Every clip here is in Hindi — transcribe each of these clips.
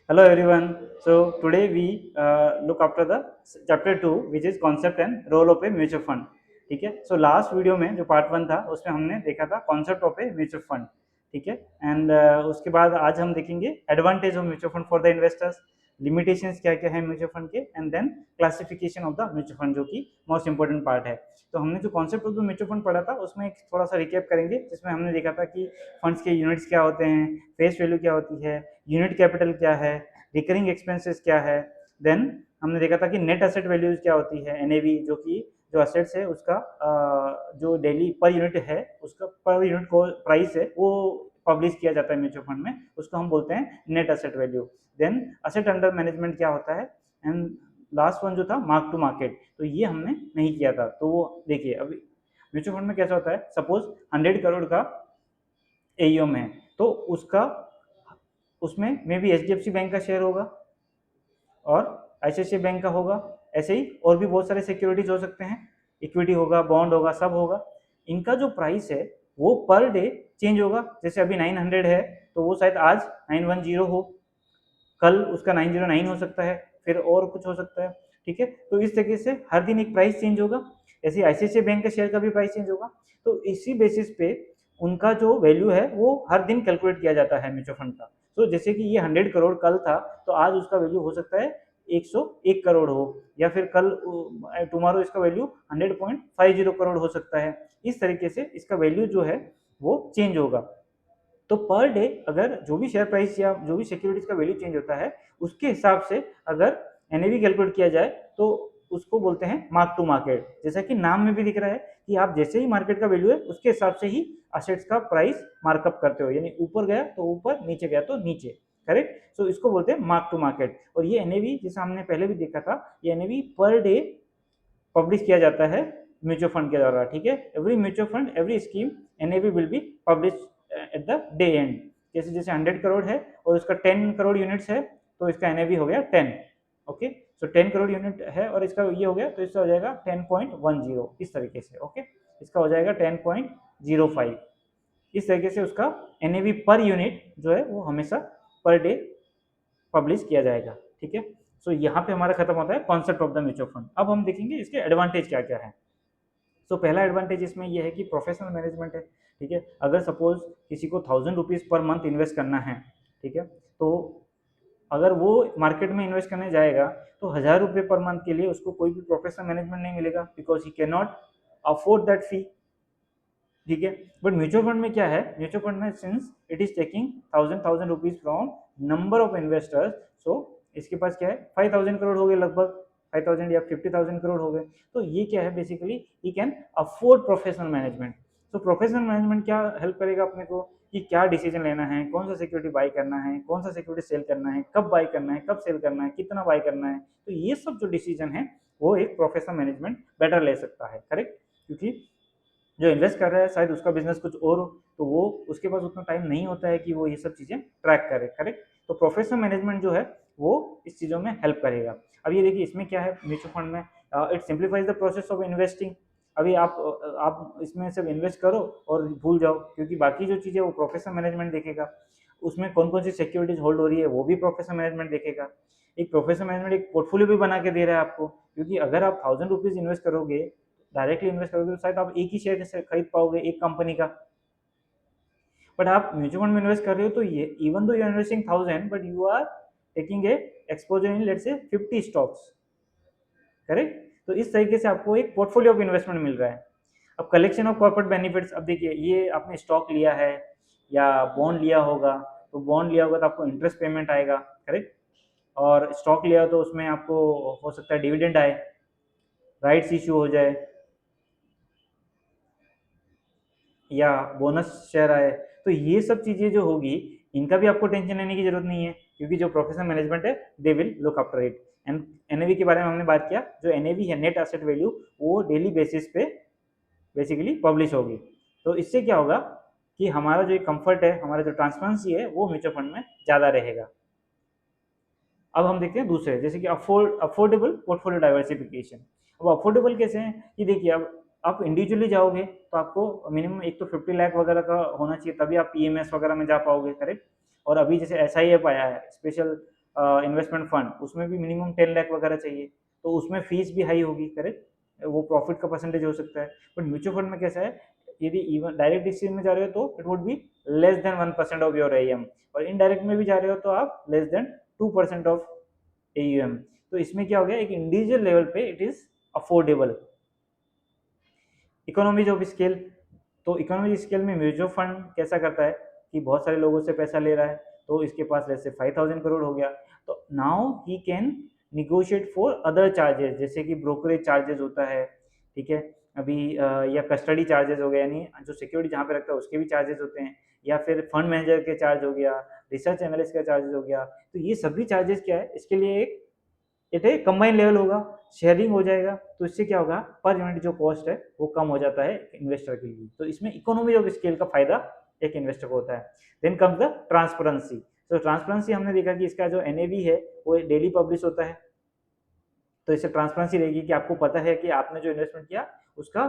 Hello everyone. So today we look after the chapter 2 which is concept and role of a mutual fund. ठीक है. So लास्ट वीडियो में जो पार्ट 1 था उसमें हमने देखा था concept of a mutual fund. ठीक है. एंड उसके बाद आज हम देखेंगे advantage of mutual fund for the investors, limitations क्या क्या है म्यूचुअल फंड के, and then classification of the mutual fund जो कि मोस्ट इंपॉर्टेंट पार्ट है. तो हमने जो concept of the mutual fund पढ़ा था उसमें एक थोड़ा सा रिकैप करेंगे जिसमें हमने देखा था कि फंड्स के यूनिट्स क्या होते हैं, फेस वैल्यू क्या होती है, यूनिट कैपिटल क्या है, रिकरिंग एक्सपेंसेस क्या है. देन हमने देखा था कि नेट एसेट वैल्यूज क्या होती है, एनएवी, जो कि जो असेट्स है उसका जो डेली पर यूनिट है उसका पर यूनिट को प्राइस है वो पब्लिश किया जाता है म्यूचुअल फंड में, उसको हम बोलते हैं net asset value. Then asset under management क्या होता है, एंड लास्ट वन जो था मार्क टू मार्केट, तो ये हमने नहीं किया था. तो वो देखिए अभी म्यूचुअल फंड में कैसा होता है, सपोज 100 करोड़ का एईएम है तो उसका उसमें मे बी एचडीएफसी बैंक का शेयर होगा और आईसीआईसीआई बैंक का होगा. ऐसे ही और भी बहुत सारे सिक्योरिटीज हो सकते हैं, इक्विटी होगा, बॉन्ड होगा, सब होगा. इनका जो प्राइस है वो पर डे चेंज होगा. जैसे अभी 900 है तो वो शायद आज 910 हो, कल उसका 909 हो सकता है, फिर और कुछ हो सकता है. ठीक है. तो इस तरीके से हर दिन एक प्राइस चेंज होगा. ऐसे आईसीआईसीआई बैंक के शेयर का भी प्राइस चेंज होगा. तो इसी बेसिस पे उनका जो वैल्यू है वो हर दिन कैलकुलेट किया जाता है म्यूचुअल फंड का. तो जैसे कि ये 100 करोड़ कल था तो आज उसका वैल्यू हो सकता है 101 करोड़ हो, या फिर कल टुमारो इसका वैल्यू 100.50 करोड़ हो सकता है. इस तरीके से इसका वैल्यू जो है वो चेंज होगा. तो पर डे अगर जो भी शेयर प्राइस या जो भी सिक्योरिटीज का वैल्यू चेंज होता है उसके हिसाब से अगर एनएवी कैलकुलेट किया जाए तो उसको बोलते हैं मार्क टू मार्केट. जैसा कि नाम में भी दिख रहा है कि आप जैसे ही मार्केट का वैल्यू है उसके हिसाब से ही असेट्स का प्राइस मार्कअप करते हो, यानी ऊपर गया तो ऊपर, नीचे गया तो नीचे. करेक्ट. सो इसको बोलते हैं मार्क टू मार्केट. और ये एनएवी जैसा हमने पहले भी देखा था, ये एनएवी पर डे पब्लिश किया जाता है म्यूचुअल फंड के द्वारा. ठीक है. Every mutual fund, every scheme, NAV will be publish at the day and. जैसे जैसे 100 करोड़ है और उसका 10 करोड़ यूनिट्स है तो इसका एनएवी हो गया 10. ओके. सो 10 करोड़ यूनिट है और इसका ये हो गया तो इसका हो जाएगा 10.10, इस तरीके से. ओके. इसका हो जाएगा 10.05. इस तरीके से उसका एनएवी पर यूनिट जो है वो हमेशा पर डे पब्लिश किया जाएगा. ठीक है. सो यहाँ पे हमारा खत्म होता है concept of the mutual fund. अब हम देखेंगे इसके एडवांटेज क्या क्या है. सो पहला एडवांटेज इसमें यह है कि प्रोफेशनल मैनेजमेंट है. ठीक है. अगर सपोज किसी को 1000 रुपीज़ पर मंथ इन्वेस्ट करना है, ठीक है, तो अगर वो मार्केट में इन्वेस्ट करने जाएगा तो 1000 रुपये पर मंथ के लिए उसको कोई भी प्रोफेशनल मैनेजमेंट नहीं मिलेगा, because he can not afford that fee. ठीक है. बट म्यूचुअल फंड में क्या है, म्यूचुअल फंड में since it is taking thousand rupees from number of investors, so इसके पास क्या है 5000 करोड़ हो गए लगभग, 5000 या 50,000 करोड़ हो गए. तो ये क्या है basically, he can afford professional management. तो प्रोफेशनल मैनेजमेंट क्या हेल्प करेगा अपने को कि क्या डिसीजन लेना है, कौन सा सिक्योरिटी बाय करना है, कौन सा सिक्योरिटी सेल करना है, कब बाय करना है, कब सेल करना है, कितना बाय करना है. तो ये सब जो डिसीजन है वो एक प्रोफेशनल मैनेजमेंट बेटर ले सकता है. करेक्ट. क्योंकि जो इन्वेस्ट कर रहा है शायद उसका बिजनेस कुछ और हो, तो वो उसके पास उतना टाइम नहीं होता है कि वो ये सब चीज़ें ट्रैक करे. करेक्ट. तो प्रोफेशनल मैनेजमेंट जो है वो इस चीज़ों में हेल्प करेगा. अब ये देखिए इसमें क्या है म्यूचुअल फंड में, it simplifies the process of investing. अभी आप इसमें सिर्फ इन्वेस्ट करो और भूल जाओ, क्योंकि बाकी जो चीज़ें वो प्रोफेशनल मैनेजमेंट देखेगा. उसमें कौन कौन सी सिक्योरिटीज होल्ड हो रही है वो भी प्रोफेशनल मैनेजमेंट देखेगा. एक प्रोफेशनल मैनेजमेंट एक पोर्टफोलियो भी बना के दे रहा है आपको, क्योंकि अगर आप 1000 रुपीज़ इन्वेस्ट करोगे, डायरेक्टली इन्वेस्ट करोगे तो शायद आप एक ही शेयर से खरीद पाओगे एक कंपनी का. बट आप म्यूचुअल फंड में इन्वेस्ट कर रहे हो तो ये even though you are investing 1000 but you are taking a exposure in let's say 50 stocks. Correct. तो इस तरीके से आपको एक पोर्टफोलियो ऑफ इन्वेस्टमेंट मिल रहा है. अब कलेक्शन ऑफ कॉर्पोरेट बेनिफिट्स, अब देखिए ये आपने स्टॉक लिया है या बॉन्ड लिया होगा, तो बॉन्ड लिया होगा तो आपको इंटरेस्ट पेमेंट आएगा. करेक्ट. और स्टॉक लिया तो उसमें आपको हो सकता है डिविडेंड आए, राइट्स इश्यू हो जाए, या बोनस शेयर आए. तो ये सब चीज़ें जो होगी इनका भी आपको टेंशन लेने की जरूरत नहीं है, क्योंकि जो प्रोफेशनल मैनेजमेंट है they will look after it. And NAV के बारे में हमने बात किया, जो एनएवी है नेट एसेट वैल्यू वो डेली बेसिस पे बेसिकली पब्लिश होगी. तो इससे क्या होगा कि हमारा जो कंफर्ट है, हमारा जो ट्रांसपेरेंसी है वो म्यूचुअल फंड में ज़्यादा रहेगा. अब हम देखते हैं दूसरे, जैसे कि अफोर्डेबल पोर्टफोलियो डाइवर्सिफिकेशन. अब अफोर्डेबल कैसे हैं कि देखिए, अब आप इंडिविजुअली जाओगे तो आपको मिनिमम एक तो 50 लाख वगैरह का होना चाहिए, तभी आप पीएमएस वगैरह में जा पाओगे. करेक्ट. और अभी जैसे एस आई एफ आया है, स्पेशल इन्वेस्टमेंट फंड, उसमें भी मिनिमम 10 लाख वगैरह चाहिए, तो उसमें फीस भी हाई होगी, करेक्ट, वो प्रॉफिट का परसेंटेज हो सकता है। बट म्यूचुअल फंड में कैसा है, यदि इवन डायरेक्ट स्कीम में जा रहे हो तो it would be less than 1% of your M, और इनडायरेक्ट में भी जा रहे हो तो आप लेस देन 2% ऑफ एम। तो इसमें क्या हो गया, एक इंडिविजुअल लेवल पे it is affordable. Economies of scale, तो इकोनॉमिक स्केल में म्यूचुअल फंड कैसा करता है कि बहुत सारे लोगों से पैसा ले रहा है, तो इसके पास जैसे 5,000 करोड़ हो गया, तो now he can negotiate for other charges, जैसे कि ब्रोकरेज चार्जेस होता है, ठीक है, अभी या कस्टडी चार्जेस हो गया, यानी जो सिक्योरिटी जहाँ पे रखता है उसके भी चार्जेस होते हैं, या फिर फंड मैनेजर के चार्ज हो गया, रिसर्च एनालिस्ट का चार्जेस हो गया, तो ये सभी चार्जेस क्या है, इसके लिए एक ये कंबाइन लेवल होगा, शेयरिंग हो जाएगा, तो इससे क्या होगा, पर यूनिट जो कॉस्ट है वो कम हो जाता है इन्वेस्टर के लिए। तो इसमें इकोनॉमी ऑफ स्केल का फायदा एक इन्वेस्टर को होता है। Then comes the transparency. तो ट्रांसपेरेंसी हमने देखा कि इसका जो एनएवी है वो डेली पब्लिश होता है, तो इससे ट्रांसपेरेंसी रहेगी कि आपको पता है कि आपने जो इन्वेस्टमेंट किया उसका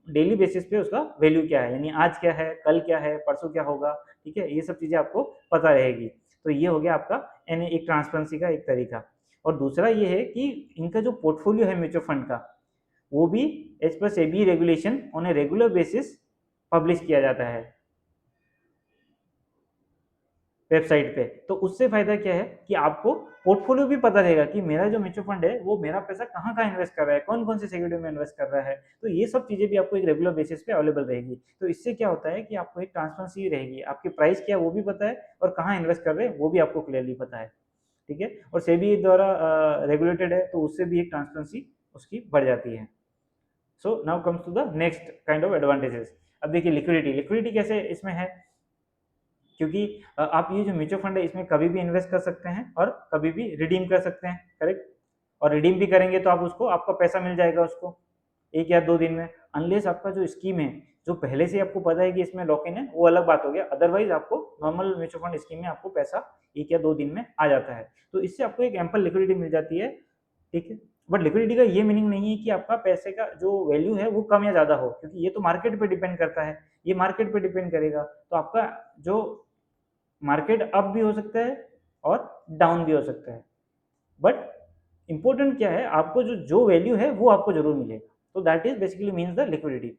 डेली बेसिस पे उसका वैल्यू क्या है, यानी आज क्या है, कल क्या है, परसों क्या होगा, ठीक है, ये सब चीजें आपको पता रहेगी। तो ये हो गया आपका एक ट्रांसपेरेंसी का एक तरीका। और दूसरा ये है कि इनका जो पोर्टफोलियो है म्यूचुअल फंड का, वो भी as per SEBI regulation on a regular basis publish किया जाता है वेबसाइट पे। तो उससे फायदा क्या है कि आपको पोर्टफोलियो भी पता रहेगा कि मेरा जो म्यूचुअल फंड है वो मेरा पैसा कहाँ कहाँ इन्वेस्ट कर रहा है, कौन कौन से सिक्योरिटी में इन्वेस्ट कर रहा है, तो ये सब चीजें भी आपको एक रेगुलर बेसिस पे अवेलेबल रहेगी। तो इससे क्या होता है कि आपको एक ट्रांसपेरेंसी रहेगी, आपकी प्राइस क्या है वो भी पता है, और कहाँ इन्वेस्ट कर रहे हैं वो भी आपको क्लियरली पता है, ठीक है, और सेबी द्वारा रेगुलेटेड है, तो उससे भी एक ट्रांसपेरेंसी उसकी बढ़ जाती है। So now comes to the next kind of advantages. अब देखिए लिक्विडिटी, लिक्विडिटी कैसे इसमें है, क्योंकि आप ये जो म्यूचुअल फंड है इसमें कभी भी इन्वेस्ट कर सकते हैं और कभी भी रिडीम कर सकते हैं, करेक्ट, और रिडीम भी करेंगे तो आप उसको आपका पैसा मिल जाएगा उसको 1 या 2 दिन में, अनलेस आपका जो स्कीम है जो पहले से आपको पता है कि इसमें लॉक इन है वो अलग बात हो गया, अदरवाइज आपको नॉर्मल म्यूचुअल फंड स्कीम में आपको पैसा 1 या 2 दिन में आ जाता है, तो इससे आपको एक एम्पल लिक्विडिटी मिल जाती है, ठीक है। बट लिक्विडिटी का ये मीनिंग नहीं है कि आपका पैसे का जो वैल्यू है वो कम या ज्यादा हो, क्योंकि ये तो मार्केट पे डिपेंड करता है, ये मार्केट पे डिपेंड करेगा, तो आपका जो मार्केट अप भी हो सकता है और डाउन भी हो सकता है, बट इंपॉर्टेंट क्या है, आपको जो जो वैल्यू है वो आपको जरूर मिलेगा, तो that is basically means the liquidity.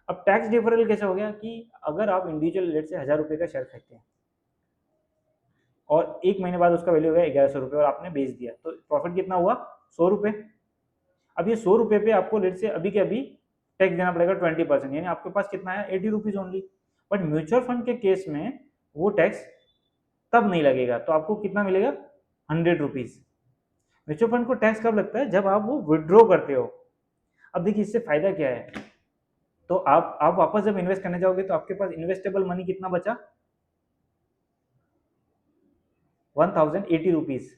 अब टैक्स डिफरल कैसे हो गया कि अगर आप इंडिविजुअल लेट से 1,000 रुपये का शेयर खरीदते हैं और 1 महीने बाद उसका वैल्यू हो गया 1,100 रुपये और आपने बेच दिया, तो प्रॉफिट कितना हुआ, 100 रुपये। अब ये 100 रुपये पे आपको लेट से अभी के अभी टैक्स देना पड़ेगा 20%, यानी आपके पास कितना है 80 rupees only. But mutual fund के केस में वो टैक्स तब नहीं लगेगा, तो आपको कितना मिलेगा 100 रुपीज। म्यूचुअल फंड को टैक्स कब लगता है, जब आप वो विड्रॉ करते हो। अब देखिए इससे फायदा क्या है, तो आप वापस जब इन्वेस्ट करने जाओगे तो आपके पास इन्वेस्टेबल मनी कितना बचा, 1,080 रुपीज।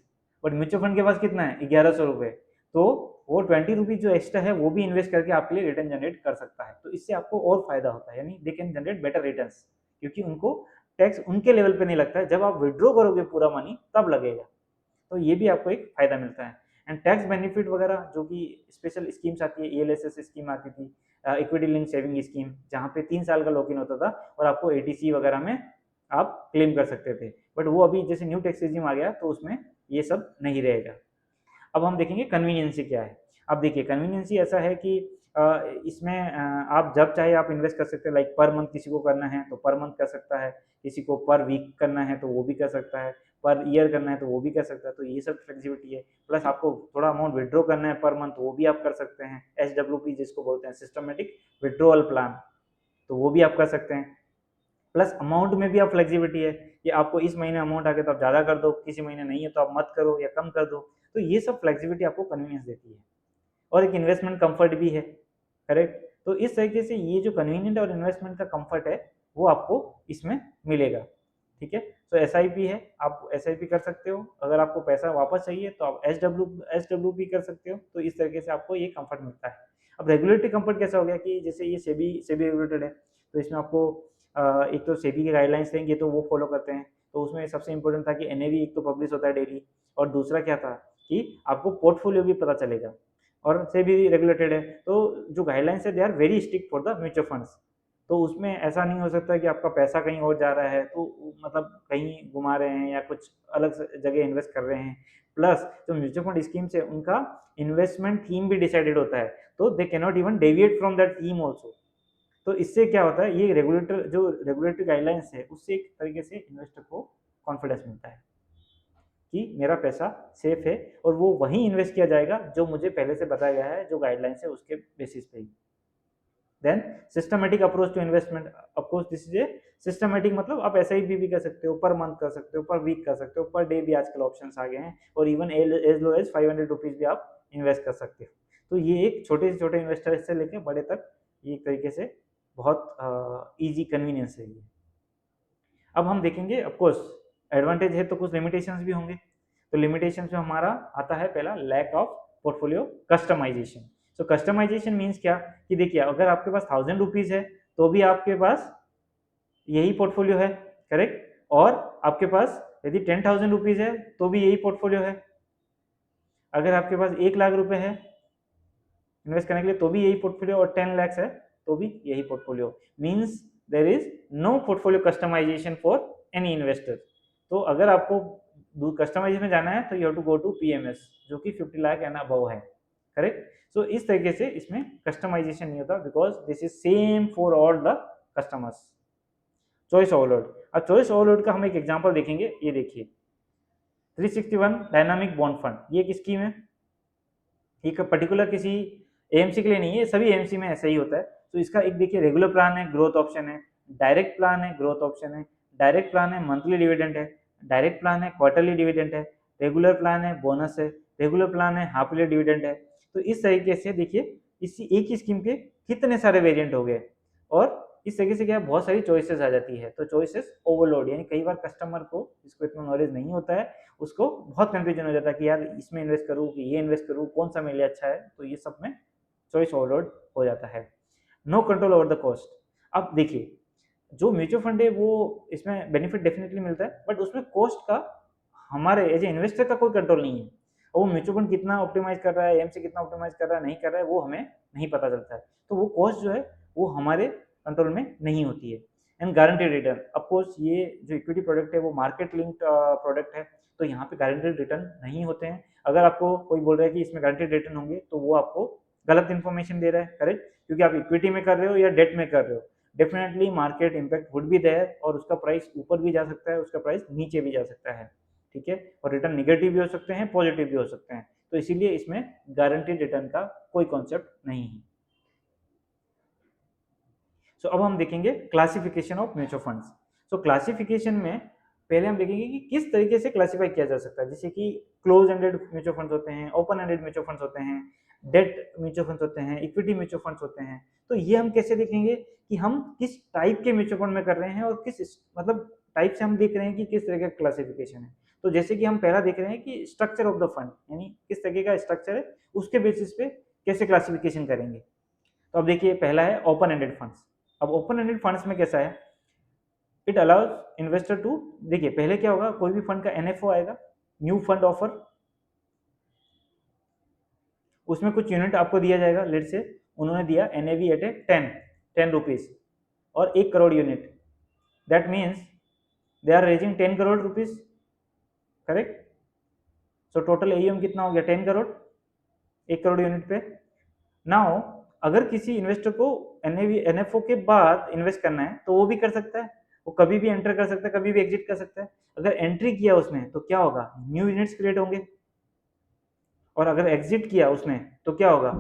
बट म्यूचुअल फंड के पास कितना है 1,100 रुपये, तो वो 20 रुपीज जो एक्स्ट्रा है वो भी इन्वेस्ट करके आपके लिए रिटर्न जनरेट कर सकता है, तो इससे आपको और फायदा होता है, यानी they can generate better returns, क्योंकि उनको टैक्स उनके लेवल पे नहीं लगता है, जब आप विड्रॉ करोगे पूरा मनी तब लगेगा, तो ये भी आपको एक फायदा मिलता है। एंड टैक्स बेनिफिट वगैरह जो कि स्पेशल स्कीम्स आती है, ईएलएसएस स्कीम आती थी, इक्विटी लिंक सेविंग स्कीम, जहाँ पे 3 साल का लॉक इन होता था और आपको एटीसी वगैरह में आप क्लेम कर सकते थे, बट वो अभी जैसे न्यू टैक्स रेजिम आ गया तो उसमें ये सब नहीं रहेगा। अब हम देखेंगे कन्वीनियंसी क्या है। अब देखिए कन्वीनियंसी ऐसा है कि इसमें आप जब चाहे आप इन्वेस्ट कर सकते हैं, लाइक पर मंथ किसी को करना है तो पर मंथ कर सकता है, किसी को पर वीक करना है तो वो भी कर सकता है, पर ईयर करना है तो वो भी कर सकता है, तो ये सब फ्लेक्सिबिलिटी है। प्लस आपको थोड़ा अमाउंट विड्रॉ करना है पर मंथ, वो भी आप कर सकते हैं, SWP जिसको बोलते हैं, सिस्टमेटिक विड्रॉअल प्लान, तो वो भी आप कर सकते हैं। प्लस अमाउंट में भी आप फ्लेक्सिबिलिटी है कि आपको इस महीने अमाउंट आ गया तो आप ज़्यादा कर दो, किसी महीने नहीं है तो आप मत करो या कम कर दो, तो ये सब फ्लेक्सिबिलिटी आपको कन्वीनियंस देती है, और एक इन्वेस्टमेंट कंफर्ट भी है, करेक्ट। तो इस तरीके से ये जो कन्वीनियंट और इन्वेस्टमेंट का कंफर्ट है वो आपको इसमें मिलेगा, ठीक है। तो SIP है, आप SIP कर सकते हो, अगर आपको पैसा वापस चाहिए तो आप SWP कर सकते हो, तो इस तरीके से आपको ये कंफर्ट मिलता है। अब रेगुलेटरी कंफर्ट कैसा हो गया कि जैसे ये सेबी सेबी रेगुलेटेड है, तो इसमें आपको एक तो सेबी के गाइडलाइंस देंगे तो वो फॉलो करते हैं, तो उसमें सबसे इंपॉर्टेंट था कि एनएवी एक तो पब्लिश होता है डेली, और दूसरा क्या था कि आपको पोर्टफोलियो भी पता चलेगा, और से भी रेगुलेटेड है, तो जो गाइडलाइंस है they are very strict for the mutual funds, तो उसमें ऐसा नहीं हो सकता कि आपका पैसा कहीं और जा रहा है, तो मतलब कहीं घुमा रहे हैं या कुछ अलग जगह इन्वेस्ट कर रहे हैं। प्लस जो म्यूचुअल फंड स्कीम्स है उनका इन्वेस्टमेंट थीम भी डिसाइडेड होता है, तो they can not even deviate from that theme also. तो इससे क्या होता है, ये रेगुलेटर जो रेगुलेटरी गाइडलाइंस है उससे एक तरीके से इन्वेस्टर को कॉन्फिडेंस मिलता है कि मेरा पैसा सेफ है और वो वहीं इन्वेस्ट किया जाएगा जो मुझे पहले से बताया गया है, जो गाइडलाइंस है उसके बेसिस पे ही। Then systematic approach to investment, of course this is a systematic, मतलब आप ऐसा ही भी कर सकते हो, पर मंथ कर सकते हो, पर वीक कर सकते हो, पर डे भी आजकल ऑप्शंस आ गए हैं, और even as low as 500 rupees भी आप इन्वेस्ट कर सकते हो। तो ये एक छोटे से छोटे इन्वेस्टर से लेकर बड़े तक ये एक तरीके से बहुत ईजी कन्वीनियंस है ये। अब हम देखेंगे, ऑफकोर्स एडवांटेज है तो कुछ लिमिटेशंस भी होंगे। तो लिमिटेशंस में हमारा आता है पहला, lack of portfolio customisation. So customisation means क्या, कि देखिए अगर आपके पास 1000 रुपीज है तो भी आपके पास यही पोर्टफोलियो है, करेक्ट, और आपके पास यदि 10,000 रुपीज है तो भी यही पोर्टफोलियो है। अगर आपके पास 1 लाख रुपए है इन्वेस्ट करने के लिए तो भी यही पोर्टफोलियो, और 10 lakhs है तो भी यही portfolio. Means there is no portfolio customisation for any investor. तो अगर आपको कस्टमाइजेशन में जाना है तो you have to go to PMS, जो कि 50 लाख एंड अबव है, करेक्ट। सो इस तरीके से इसमें कस्टमाइजेशन नहीं होता, because this is same for all the customers. Choice overload, अब चॉइस ओवरलोड का हम एक एग्जांपल देखेंगे। ये देखिए 361 डायनामिक बॉन्ड फंड, ये एक स्कीम है, एक पर्टिकुलर किसी एएमसी के लिए नहीं है, सभी एएमसी में ऐसा ही होता है। तो इसका एक देखिए रेगुलर प्लान है, ग्रोथ ऑप्शन है, डायरेक्ट प्लान है, ग्रोथ ऑप्शन है, डायरेक्ट प्लान है, मंथली डिविडेंड है, डायरेक्ट प्लान है, क्वार्टरली डिविडेंड है, रेगुलर प्लान है, बोनस है, रेगुलर प्लान है, हाफ ईयरली डिविडेंड है। तो इस तरीके से देखिए इसी एक ही स्कीम के कितने सारे वेरिएंट हो गए, और इस तरीके से क्या बहुत सारी चॉइसेस आ जाती है। तो चॉइसेस ओवरलोड, यानी कई बार कस्टमर को इसको इतना नॉलेज नहीं होता है, उसको बहुत कंफ्यूजन हो जाता है कि यार इसमें इन्वेस्ट करूँ कि ये इन्वेस्ट करूँ, कौन सा मेरे लिए अच्छा है। तो ये सब में चॉइस ओवरलोड हो जाता है। No control over the cost. अब देखिए जो म्यूचुअल फंड है वो इसमें बेनिफिट डेफिनेटली मिलता है, बट उसमें कॉस्ट का हमारे एज ए इन्वेस्टर का कोई कंट्रोल नहीं है। और वो म्यूचुअल फंड कितना ऑप्टिमाइज कर रहा है, एम से कितना ऑप्टिमाइज कर रहा है, नहीं कर रहा है, वो हमें नहीं पता चलता है। तो वो कॉस्ट जो है वो हमारे कंट्रोल में नहीं होती है। एंड गारंटेड रिटर्न, ऑफकोर्स ये जो इक्विटी प्रोडक्ट है वो मार्केट लिंक्ड प्रोडक्ट है, तो यहाँ पे गारंटेड रिटर्न नहीं होते हैं। अगर आपको कोई बोल रहा है कि इसमें गारंटेड रिटर्न होंगे तो वो आपको गलत इन्फॉर्मेशन दे रहा है, करेक्ट, क्योंकि आप इक्विटी में कर रहे हो या डेट में कर रहे हो। Definitely market impact would be there, और उसका प्राइस ऊपर भी जा सकता है, उसका प्राइस नीचे भी जा सकता है, ठीक है, और रिटर्न निगेटिव भी हो सकते हैं, पॉजिटिव भी हो सकते हैं। तो इसीलिए इसमें गारंटीड रिटर्न का कोई कॉन्सेप्ट नहीं है। सो अब हम देखेंगे classification of mutual funds. So classification में पहले हम देखेंगे कि किस तरीके से क्लासिफाई किया जा सकता है। जैसे कि क्लोज एंडेड म्यूचुअल फंड्स होते हैं, ओपन एंडेड म्यूचुअल फंड्स होते हैं, डेट म्यूचुअल फंड्स होते हैं, इक्विटी म्यूचुअल फंड्स होते हैं। तो ये हम कैसे देखेंगे कि हम किस टाइप के म्यूचुअल फंड में कर रहे हैं, और किस मतलब टाइप से हम देख रहे हैं कि किस तरह का क्लासिफिकेशन है। तो जैसे कि हम पहला देख रहे हैं कि स्ट्रक्चर ऑफ द फंड, यानी किस तरीके का स्ट्रक्चर है, उसके बेसिस पे कैसे क्लासिफिकेशन करेंगे। तो अब देखिए पहला है ओपन एंडेड फंड्स। अब ओपन एंडेड फंड्स में कैसा है, इट अलाउज इन्वेस्टर टू, देखिए पहले क्या होगा, कोई भी फंड का एनएफओ आएगा, न्यू फंड ऑफर, उसमें कुछ यूनिट आपको दिया जाएगा। लेट से उन्होंने दिया एनएवी एट ए 10 रुपीज और 1 crore unit, that means they are raising 10 crore rupees, correct. So total AUM कितना हो गया, 10 करोड़, 1 करोड़ यूनिट पे। नाउ अगर किसी इन्वेस्टर को एनएफओ के बाद इन्वेस्ट करना है तो वो भी कर सकता है, वो कभी भी एंटर कर सकता है, कभी भी एग्जिट कर सकता है। अगर एंट्री किया उसने तो क्या होगा, न्यू यूनिट्स क्रिएट होंगे, और अगर एग्जिट किया उसने तो क्या होगा,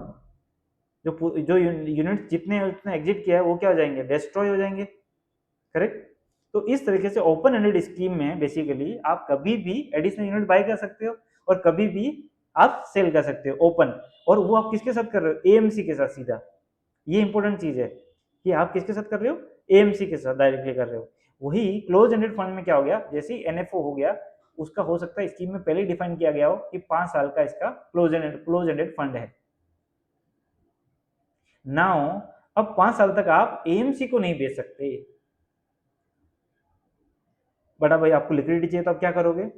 जो यूनिट जितने उसने एग्जिट किया है वो क्या हो जाएंगे, डिस्ट्रॉय हो जाएंगे, करेक्ट। तो इस तरीके से ओपन एंडेड स्कीम में बेसिकली आप कभी भी एडिशनल यूनिट बाय कर सकते हो और कभी भी आप सेल कर सकते हो ओपन। और वो आप किसके साथ कर रहे हो, एएमसी के साथ सीधा। ये इंपॉर्टेंट चीज है कि आप किसके साथ कर रहे हो, एएमसी के साथ डायरेक्टली कर रहे हो। वही क्लोज एंडेड फंड में क्या हो गया, जैसे ही एनएफओ हो गया, उसका हो सकता है स्कीम में पहले डिफाइन किया गया हो कि 5 साल का इसका क्लोज एंडेड फंड है। नाउ अब 5 साल तक आप एएमसी को नहीं बेच सकते। बड़ा भाई आपको लिक्विडिटी चाहिए तो आप क्या करोगे,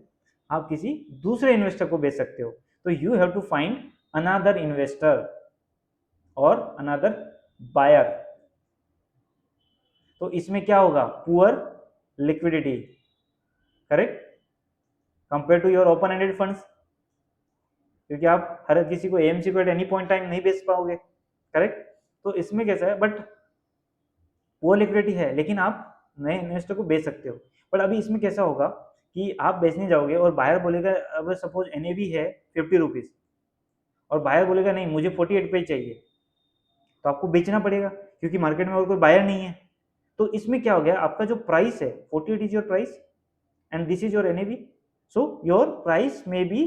आप किसी दूसरे इन्वेस्टर को बेच सकते हो। तो you have to find another investor और अनदर बायर। तो इसमें क्या होगा, poor liquidity, correct, compare to your open ended funds, क्योंकि आप हर किसी को एएमसी को एट एनी पॉइंट टाइम नहीं बेच पाओगे, करेक्ट। तो इसमें कैसा है, बट वो लिक्विडिटी है लेकिन आप नए इन्वेस्टर को बेच सकते हो। बट अभी इसमें कैसा होगा कि आप बेचने जाओगे और बायर बोलेगा, अब सपोज एनएवी है 50 रुपीज और बायर बोलेगा नहीं मुझे 48 पे चाहिए, तो आपको बेचना पड़ेगा क्योंकि मार्केट में और कोई बायर नहीं है। तो इसमें क्या हो गया, आपका जो प्राइस है 48 is your price and this is your NAV, so your price may be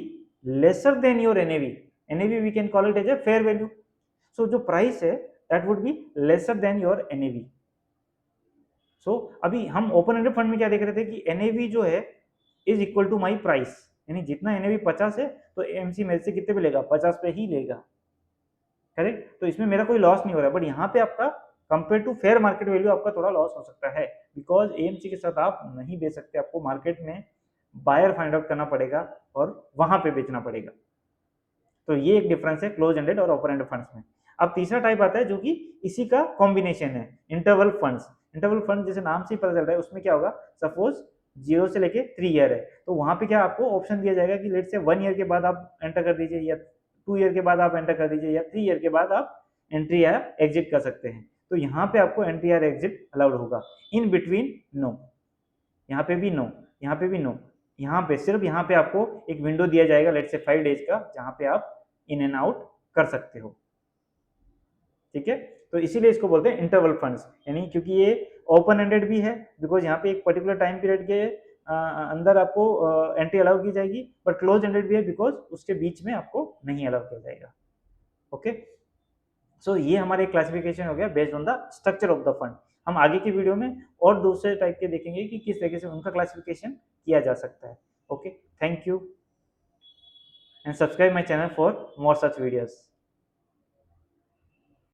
lesser than your NAV, NAV we can call it as a fair value, so जो प्राइस है that would be lesser than your NAV. So अभी हम ओपन एंडेड फंड में क्या देख रहे थे कि एनएवी जो है is equal to my price, यानी जितना एनएवी 50 है तो एमसी मेरे से कितने पे लेगा, 50 पे ही लेगा, करेक्ट। तो इसमें मेरा कोई लॉस नहीं हो रहा है, बट यहाँ पे आपका compare to fair market value आपका थोड़ा लॉस हो सकता है, बिकॉज एएमसी के साथ आप नहीं बेच सकते, आपको मार्केट में बायर फाइंड आउट करना पड़ेगा और वहां पे बेचना पड़ेगा। तो ये एक डिफरेंस है क्लोज एंडेड और ओपन एंडेड फंड्स में। अब तीसरा टाइप आता है जो कि इसी का कॉम्बिनेशन है, इंटरवल फंड्स। इंटरवल फंड जैसे नाम से ही पता चल रहा है, उसमें क्या होगा, सपोज 0 से लेके 3 ईयर है, तो वहां पे क्या आपको ऑप्शन दिया जाएगा कि लेट से 1 ईयर के बाद आप एंटर कर दीजिए, या 2 ईयर के बाद आप एंटर कर दीजिए, या 3 ईयर के बाद आप एंट्री या एग्जिट कर सकते हैं। तो यहाँ पे आपको एंट्री या एग्जिट अलाउड होगा, इन बिटवीन नो, यहाँ पे भी नो, यहाँ पे भी नो, यहाँ पे सिर्फ यहाँ पे आपको एक विंडो दिया जाएगा लेट से 5 डेज का, जहाँ पे आप इन एंड आउट कर सकते हो, ठीक है। तो इसीलिए इसको बोलते हैं इंटरवल फंड्स, यानी क्योंकि ये ओपन एंडेड भी है, बिकॉज यहाँ पे एक पर्टिकुलर टाइम पीरियड के अंदर आपको एंट्री अलाउ की जाएगी, बट क्लोज एंडेड भी है बिकॉज उसके बीच में आपको नहीं अलाउ किया जाएगा, ओके। सो ये हमारे क्लासिफिकेशन हो गया based on the structure of the fund. हम आगे की वीडियो में और दूसरे टाइप के देखेंगे कि किस तरीके से उनका क्लासिफिकेशन किया जा सकता है, okay. Thank you and subscribe my channel for more such videos.